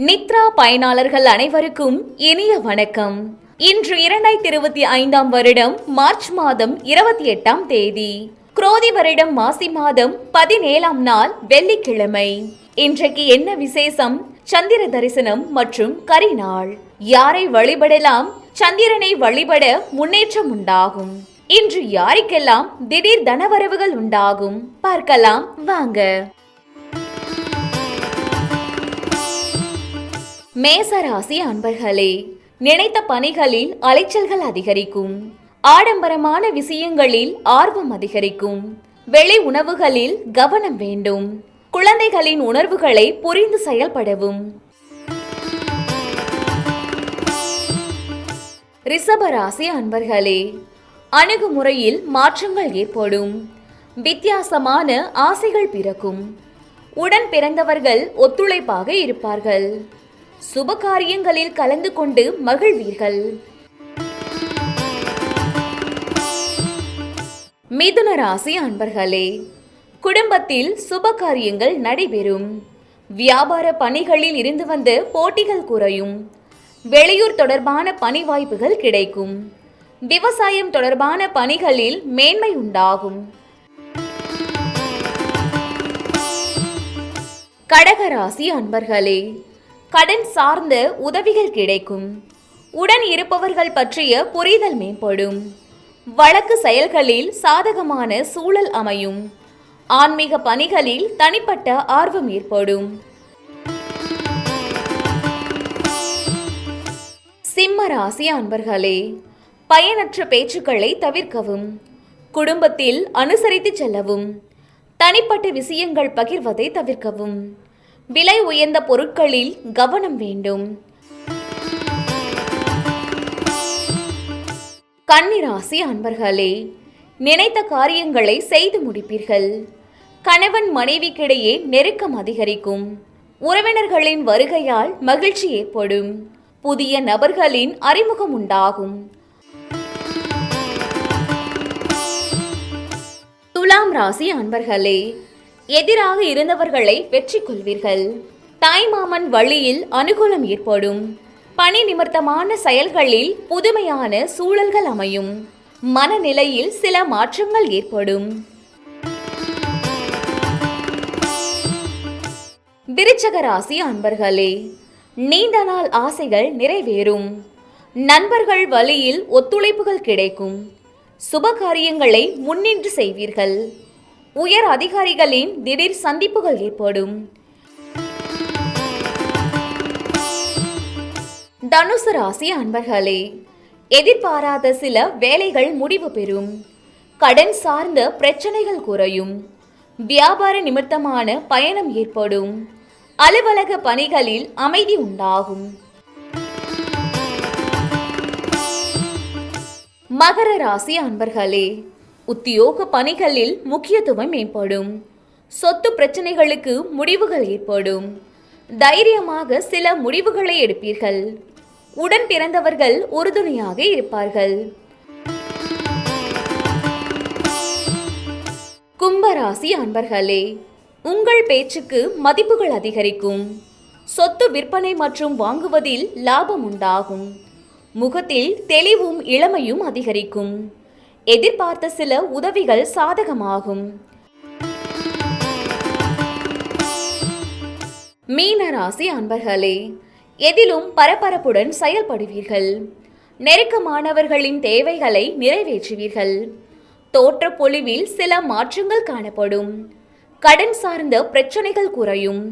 நித்ரா பயனாளர்கள் அனைவருக்கும் இனிய வணக்கம். இன்று 2025 வருடம் மார்ச் மாதம் 28ஆம் தேதி, குரோதி வருடம் மாசி மாதம் 17ஆம் நாள் வெள்ளிக்கிழமை. இன்றைக்கு என்ன விசேஷம்? சந்திர தரிசனம் மற்றும் கரிநாள். யாரை வழிபடலாம்? சந்திரனை வழிபட முன்னேற்றம் உண்டாகும். இன்று யாருக்கெல்லாம் திடீர் தனவரவுகள் உண்டாகும் பார்க்கலாம் வாங்க. மேசராசி அன்பர்களே, நினைத்த பணிகளில் அலைச்சல்கள் அதிகரிக்கும். ஆடம்பரமான விஷயங்களில் ஆர்வம் அதிகரிக்கும். வெளி உணவுகளில் கவனம் வேண்டும். குழந்தைகளின் உணர்வுகளை புரிந்து செயல்படவும். ரிஷபராசி அன்பர்களே, அணுகுமுறையில் மாற்றங்கள் ஏற்படும். வித்தியாசமான ஆசைகள் பிறக்கும். உடன் பிறந்தவர்கள் ஒத்துழைப்பாக இருப்பார்கள். சுப காரியங்களில் கலந்து கொண்டு மகிழ்வீர்கள். மிதுன ராசி அன்பர்களே, குடும்பத்தில் சுப காரியங்கள் நடைபெறும். வியாபார பணிகளில் இருந்து வந்த போட்டிகள் குறையும். வெளியூர் தொடர்பான பணி வாய்ப்புகள் கிடைக்கும். விவசாயம் தொடர்பான பணிகளில் மேன்மை உண்டாகும். கடகராசி அன்பர்களே, கடன் சார்ந்த உதவிகள் கிடைக்கும். உடன் இருப்பவர்கள் பற்றிய புரிதல் மேம்படும். வழக்கு செயல்களில் சாதகமான சூழல் அமையும். ஆன்மீக பணிகளில் தனிப்பட்ட ஆர்வம் ஏற்படும். சிம்ம ராசி அன்பர்களே, பயனற்ற பேச்சுக்களை தவிர்க்கவும். குடும்பத்தில் அனுசரித்து செல்லவும். தனிப்பட்ட விஷயங்கள் பகிர்வதை தவிர்க்கவும். விலை உயர்ந்த பொருட்களில் கவனம் வேண்டும். கன்னிராசி அன்பர்களே, நினைத்த காரியங்களை செய்து முடிப்பீர்கள். கணவன் மனைவிக்கிடையே நெருக்கம் அதிகரிக்கும். உறவினர்களின் வருகையால் மகிழ்ச்சி ஏற்படும். புதிய நபர்களின் அறிமுகம் உண்டாகும். துலாம் ராசி அன்பர்களே, எதிராக இருந்தவர்களை வெற்றி கொள்வீர்கள். தாய்மாமன் வழியில் அனுகூலம் ஏற்படும். பணி நிமித்தமான செயல்களில் புதுமையான சூழல்கள் அமையும். மனநிலையில் சில மாற்றங்கள் ஏற்படும். விருச்சக ராசி அன்பர்களே, நீண்ட நாள் ஆசைகள் நிறைவேறும். நண்பர்கள் வழியில் ஒத்துழைப்புகள் கிடைக்கும். சுப காரியங்களை முன்னின்று செய்வீர்கள். உயர் அதிகாரிகளின் திடீர் சந்திப்புகள் ஏற்படும். தனுசு ராசி அன்பர்களே, எதிர்பாராத சில வேலைகள் முடிவு பெறும். கடன் சார்ந்த பிரச்சனைகள் குறையும். வியாபார நிமித்தமான பயணம் ஏற்படும். அலுவலக பணிகளில் அமைதி உண்டாகும். மகர ராசி அன்பர்களே, உத்தியோக பணிகளில் முக்கியத்துவம் மேம்படும். சொத்து பிரச்சனைகளுக்கு முடிவுகள் ஏற்படும். தைரியமாக சில முடிவுகளை எடுப்பீர்கள். உடன் பிறந்தவர்கள் உறுதுணையாக இருப்பார்கள். கும்பராசி அன்பர்களே, உங்கள் பேச்சுக்கு மதிப்புகள் அதிகரிக்கும். சொத்து விற்பனை மற்றும் வாங்குவதில் லாபம் உண்டாகும். முகத்தில் தெளிவும் இளமையும் அதிகரிக்கும். எதிர்பார்த்த சில உதவிகள் சாதகமாகும். மீன ராசி அன்பர்களே, எதிலும் பரபரப்புடன் செயல்படுவீர்கள். நெருக்கமானவர்களின் தேவைகளை நிறைவேற்றுவீர்கள். தோற்ற பொலிவில் சில மாற்றங்கள் காணப்படும். கடன் சார்ந்த பிரச்சனைகள் குறையும்.